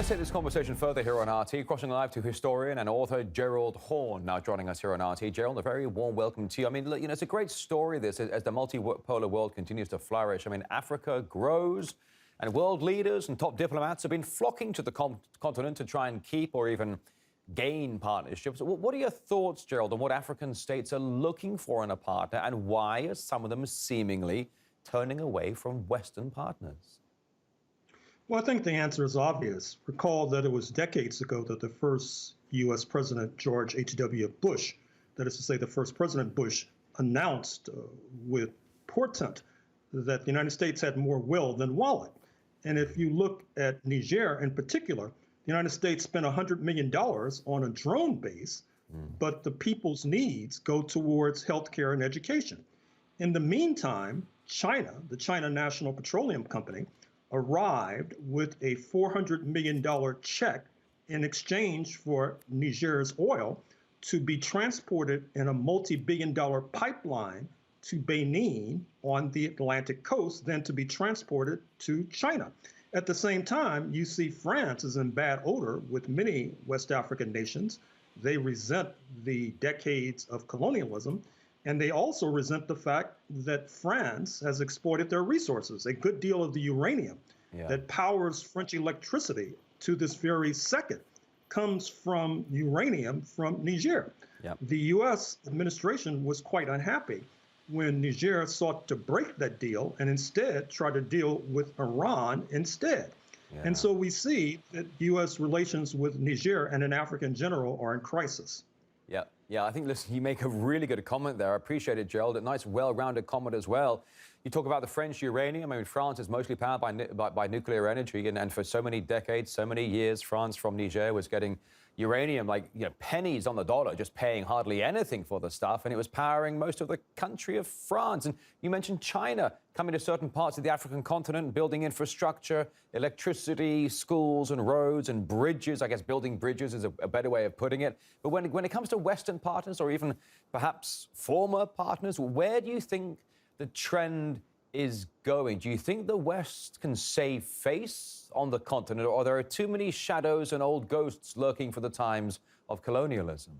Let's take this conversation further here on RT, crossing live to historian and author Gerald Horne, now joining us here on RT. Gerald, a very warm welcome to you. I mean, look, it's a great story, this, as the multipolar world continues to flourish. I mean, Africa grows, and world leaders and top diplomats have been flocking to the continent to try and keep or even gain partnerships. What are your thoughts, Gerald, on what African states are looking for in a partner, and why are some of them seemingly turning away from Western partners? Well, I think the answer is obvious. Recall that it was decades ago that the first U.S. President, George H.W. Bush, that is to say, the first President Bush, announced with portent that the United States had more will than wallet. And if you look at Niger in particular, the United States spent $100 million on a drone base, but the people's needs go towards healthcare and education. In the meantime, China, the China National Petroleum Company, arrived with a $400 million check in exchange for Niger's oil to be transported in a multi-billion-dollar pipeline to Benin on the Atlantic coast, then to be transported to China. At the same time, you see France is in bad odor with many West African nations. They resent the decades of colonialism, and they also resent the fact that France has exploited their resources. A good deal of the uranium that powers French electricity to this very second comes from uranium from Niger. The U.S. administration was quite unhappy when Niger sought to break that deal and instead try to deal with Iran instead. And so we see that U.S. relations with Niger and in Africa in general are in crisis. Yeah, I think, listen, you make a really good comment there. I appreciate it, Gerald. A nice, well-rounded comment as well. You talk about the French uranium. I mean, France is mostly powered by nuclear energy, and for so many decades, so many years, France from Niger was getting uranium, like, pennies on the dollar, just paying hardly anything for the stuff, and it was powering most of the country of France. And you mentioned China coming to certain parts of the African continent, building infrastructure, electricity, schools and roads and bridges. I guess building bridges is a better way of putting it. But when it comes to Western partners, or even perhaps former partners, where do you think the trend is going? Do you think the West can save face on the continent, or there are too many shadows and old ghosts lurking for the times of colonialism?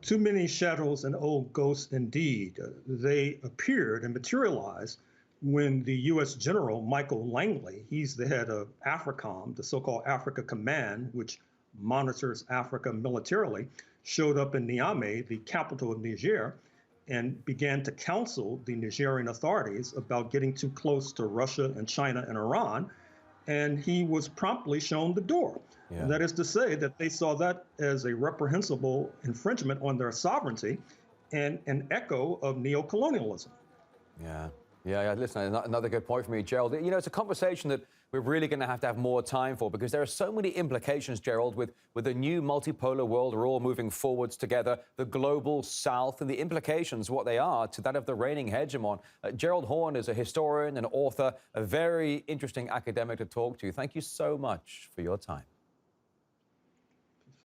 Too many shadows and old ghosts indeed. They appeared and materialized when the U.S. General Michael Langley, he's the head of AFRICOM, the so-called Africa Command, which monitors Africa militarily, showed up in Niamey, the capital of Niger, and began to counsel the Nigerian authorities about getting too close to Russia and China and Iran. And he was promptly shown the door. And that is to say that they saw that as a reprehensible infringement on their sovereignty and an echo of neocolonialism. Yeah, listen, another good point from you, Gerald. It's a conversation that we're really going to have more time for, because there are so many implications, Gerald, with the new multipolar world. We're all moving forwards together, the global south, and the implications, what they are, to that of the reigning hegemon. Gerald Horne is a historian and author, a very interesting academic to talk to. Thank you so much for your time.